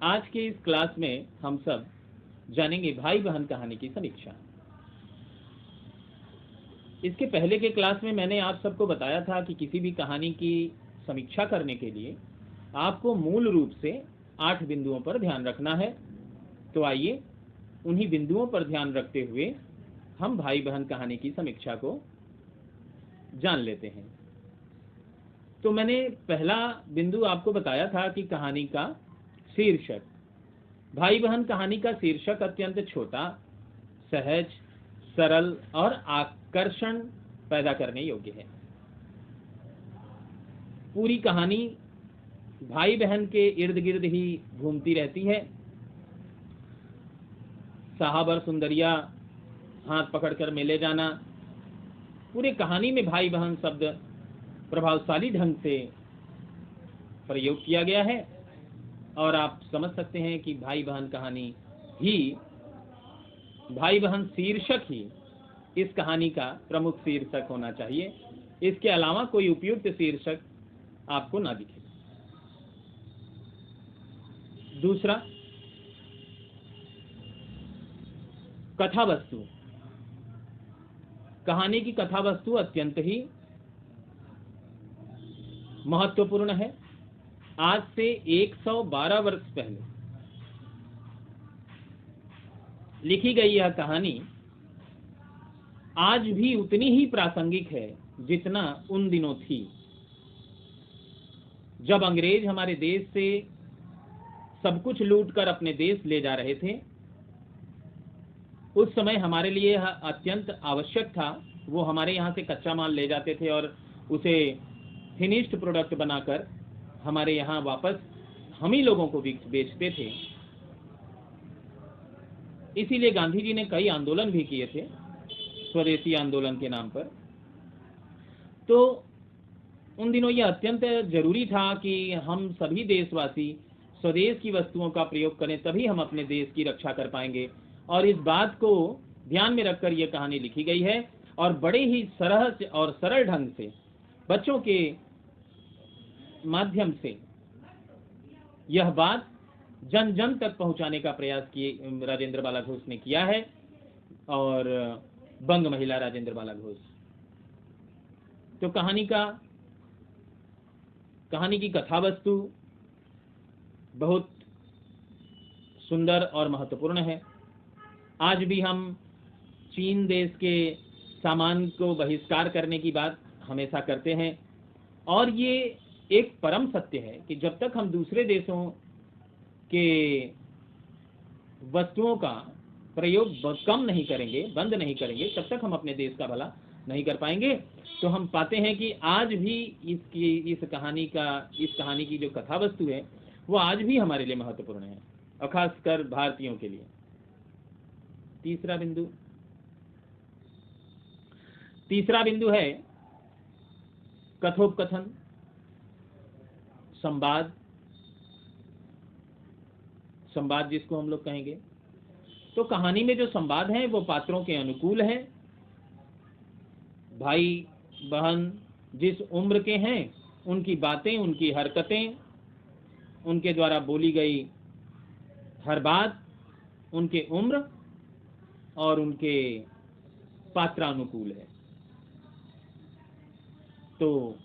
आज के इस क्लास में हम सब जानेंगे भाई बहन कहानी की समीक्षा। इसके पहले के क्लास में मैंने आप सबको बताया था कि किसी भी कहानी की समीक्षा करने के लिए आपको मूल रूप से 8 बिंदुओं पर ध्यान रखना है। तो आइए उन्हीं बिंदुओं पर ध्यान रखते हुए हम भाई बहन कहानी की समीक्षा को जान लेते हैं। तो मैंने पहला बिंदु आपको बताया था कि कहानी का शीर्षक, भाई बहन कहानी का शीर्षक अत्यंत छोटा, सहज, सरल और आकर्षण पैदा करने योग्य है। पूरी कहानी भाई बहन के इर्द गिर्द ही घूमती रहती है। साहब और सुंदरिया, हाथ पकड़कर मिले जाना, पूरी कहानी में भाई बहन शब्द प्रभावशाली ढंग से प्रयोग किया गया है। और आप समझ सकते हैं कि भाई बहन कहानी ही, भाई बहन शीर्षक ही इस कहानी का प्रमुख शीर्षक होना चाहिए। इसके अलावा कोई उपयुक्त शीर्षक आपको ना दिखे। दूसरा, कथा वस्तु। कहानी की कथा वस्तु अत्यंत ही महत्वपूर्ण है। आज से 112 वर्ष पहले लिखी गई यह कहानी आज भी उतनी ही प्रासंगिक है जितना उन दिनों थी, जब अंग्रेज हमारे देश से सब कुछ लूटकर अपने देश ले जा रहे थे। उस समय हमारे लिए यह अत्यंत आवश्यक था। वो हमारे यहाँ से कच्चा माल ले जाते थे और उसे फिनिश्ड प्रोडक्ट बनाकर हमारे यहाँ वापस हम ही लोगों को बेचते थे। इसीलिए गांधी जी ने कई आंदोलन भी किए थे, स्वदेशी आंदोलन के नाम पर। तो उन दिनों यह अत्यंत जरूरी था कि हम सभी देशवासी स्वदेश की वस्तुओं का प्रयोग करें, तभी हम अपने देश की रक्षा कर पाएंगे। और इस बात को ध्यान में रखकर यह कहानी लिखी गई है और बड़े ही सहज और सरल ढंग से बच्चों के माध्यम से यह बात जन जन तक पहुंचाने का प्रयास किए राजेंद्र बाला घोष ने किया है, और बंग महिला राजेंद्र बाला घोष। तो कहानी की कथा वस्तु बहुत सुंदर और महत्वपूर्ण है। आज भी हम चीन देश के सामान को बहिष्कार करने की बात हमेशा करते हैं, और ये एक परम सत्य है कि जब तक हम दूसरे देशों के वस्तुओं का प्रयोग कम नहीं करेंगे, बंद नहीं करेंगे, तब तक हम अपने देश का भला नहीं कर पाएंगे। तो हम पाते हैं कि आज भी इस कहानी की जो कथा वस्तु है वो आज भी हमारे लिए महत्वपूर्ण है, और खासकर भारतीयों के लिए। तीसरा बिंदु है कथोपकथन, संवाद जिसको हम लोग कहेंगे। तो कहानी में जो संवाद हैं वो पात्रों के अनुकूल है। भाई बहन जिस उम्र के हैं, उनकी बातें, उनकी हरकतें, उनके द्वारा बोली गई हर बात उनके उम्र और उनके पात्रानुकूल है। तो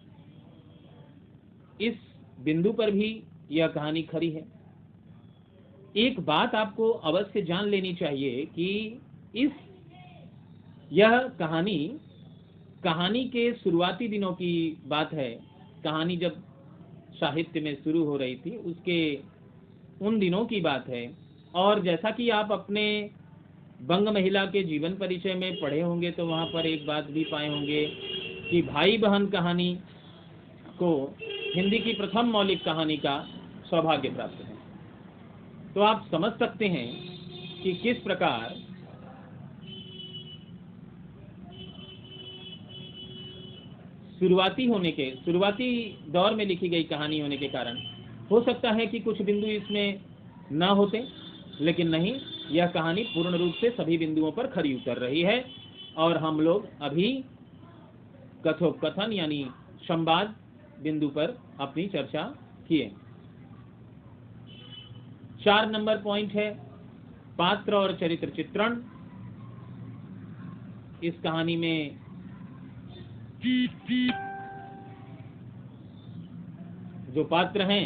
इस बिंदु पर भी यह कहानी खरी है। एक बात आपको अवश्य जान लेनी चाहिए कि यह कहानी के शुरुआती दिनों की बात है। कहानी जब साहित्य में शुरू हो रही थी उसके उन दिनों की बात है। और जैसा कि आप अपने बंग महिला के जीवन परिचय में पढ़े होंगे तो वहाँ पर एक बात भी पाए होंगे कि भाई बहन कहानी को हिंदी की प्रथम मौलिक कहानी का सौभाग्य प्राप्त है। तो आप समझ सकते हैं कि किस प्रकार शुरुआती दौर में लिखी गई कहानी होने के कारण हो सकता है कि कुछ बिंदु इसमें न होते, लेकिन नहीं, यह कहानी पूर्ण रूप से सभी बिंदुओं पर खरी उतर रही है। और हम लोग अभी कथोपकथन यानी संवाद बिंदु पर अपनी चर्चा किए। 4 नंबर पॉइंट है पात्र और चरित्र चित्रण। इस कहानी में जो पात्र हैं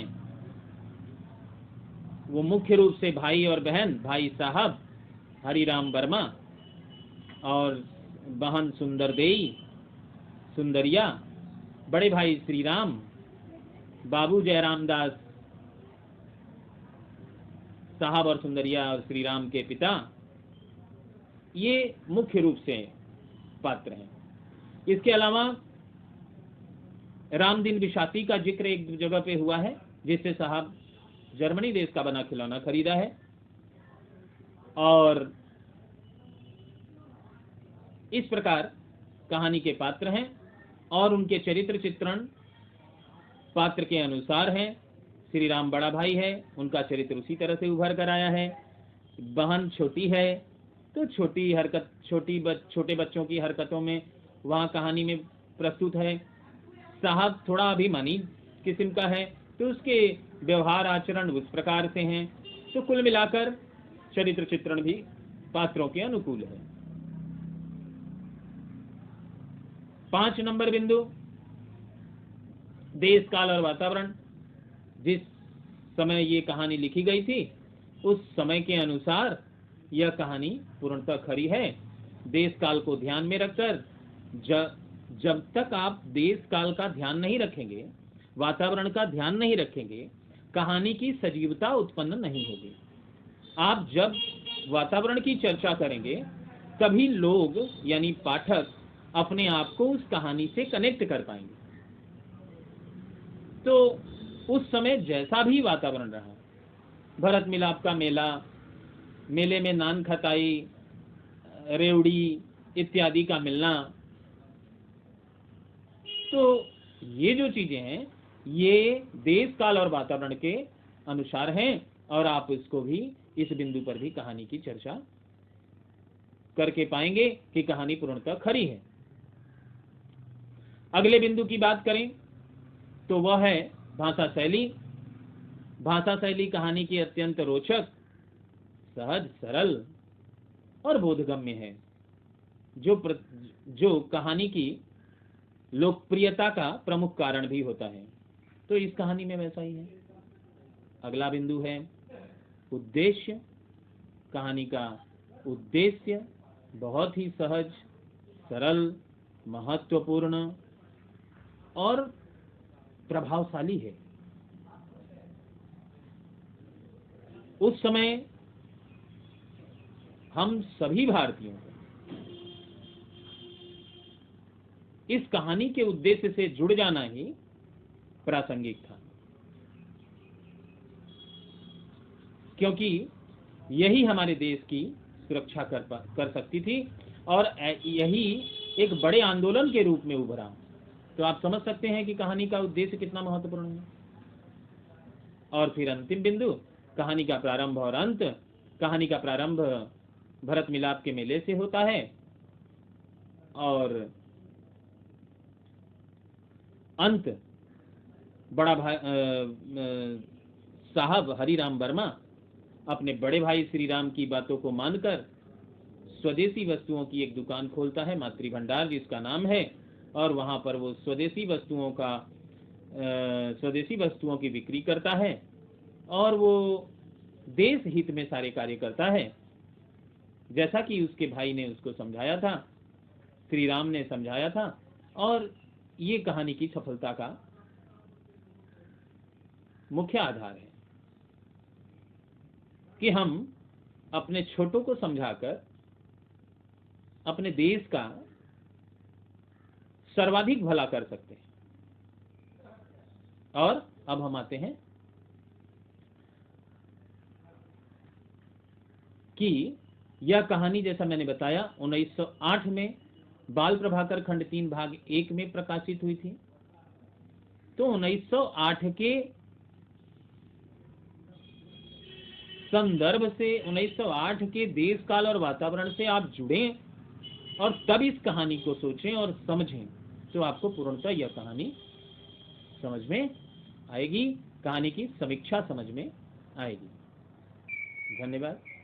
वो मुख्य रूप से भाई और बहन, भाई साहब हरिराम वर्मा और बहन सुंदरदेई सुंदरिया, बड़े भाई श्री राम, बाबू जयराम दास साहब और सुंदरिया और श्री राम के पिता, ये मुख्य रूप से पात्र हैं। इसके अलावा रामदीन बिशाती का जिक्र एक जगह पे हुआ है, जिससे साहब जर्मनी देश का बना खिलौना खरीदा है। और इस प्रकार कहानी के पात्र हैं और उनके चरित्र चित्रण पात्र के अनुसार हैं। श्री राम बड़ा भाई है, उनका चरित्र उसी तरह से उभर कर आया है। बहन छोटी है तो छोटे बच्चों की हरकतों में वहाँ कहानी में प्रस्तुत है। साहब थोड़ा अभिमानी किस्म का है तो उसके व्यवहार आचरण उस प्रकार से हैं। तो कुल मिलाकर चरित्र चित्रण भी पात्रों के अनुकूल है। 5 नंबर बिंदु, देश काल और वातावरण। जिस समय ये कहानी लिखी गई थी उस समय के अनुसार यह कहानी पूर्णतः खरी है। देश काल को ध्यान में रखकर जब तक आप देश काल का ध्यान नहीं रखेंगे, वातावरण का ध्यान नहीं रखेंगे, कहानी की सजीवता उत्पन्न नहीं होगी। आप जब वातावरण की चर्चा करेंगे तभी लोग यानी पाठक अपने आप को उस कहानी से कनेक्ट कर पाएंगे। तो उस समय जैसा भी वातावरण रहा, भरत मिलाप का मेला, मेले में नान खताई, रेवड़ी इत्यादि का मिलना, तो ये जो चीजें हैं ये देश काल और वातावरण के अनुसार हैं और आप इसको भी इस बिंदु पर भी कहानी की चर्चा करके पाएंगे कि कहानी पूर्णतः खरी है। अगले बिंदु की बात करें तो वह है भाषा शैली। भाषा शैली कहानी की अत्यंत रोचक, सहज, सरल और बोधगम्य है, जो कहानी की लोकप्रियता का प्रमुख कारण भी होता है। तो इस कहानी में वैसा ही है। अगला बिंदु है उद्देश्य। कहानी का उद्देश्य बहुत ही सहज, सरल, महत्वपूर्ण और प्रभावशाली है। उस समय हम सभी भारतीयों को इस कहानी के उद्देश्य से जुड़ जाना ही प्रासंगिक था, क्योंकि यही हमारे देश की सुरक्षा कर सकती थी और यही एक बड़े आंदोलन के रूप में उभरा। तो आप समझ सकते हैं कि कहानी का उद्देश्य कितना महत्वपूर्ण है। और फिर अंतिम बिंदु, कहानी का प्रारंभ और अंत। कहानी का प्रारंभ भरत मिलाप के मेले से होता है और अंत बड़ा भाई साहब हरिराम वर्मा अपने बड़े भाई श्री राम की बातों को मानकर स्वदेशी वस्तुओं की एक दुकान खोलता है, मातृ भंडार जिसका नाम है, और वहां पर वो स्वदेशी वस्तुओं की बिक्री करता है और वो देश हित में सारे कार्य करता है, जैसा कि उसके भाई ने उसको समझाया था, श्री राम ने समझाया था। और ये कहानी की सफलता का मुख्य आधार है कि हम अपने छोटों को समझाकर अपने देश का सर्वाधिक भला कर सकते हैं। और अब हम आते हैं कि यह कहानी, जैसा मैंने बताया, 1908 में बाल प्रभाकर खंड 3 भाग 1 में प्रकाशित हुई थी। तो 1908 के संदर्भ से, 1908 के देश काल और वातावरण से आप जुड़ें और तब इस कहानी को सोचें और समझें, तो आपको पूर्णतः यह कहानी समझ में आएगी, कहानी की समीक्षा समझ में आएगी। धन्यवाद।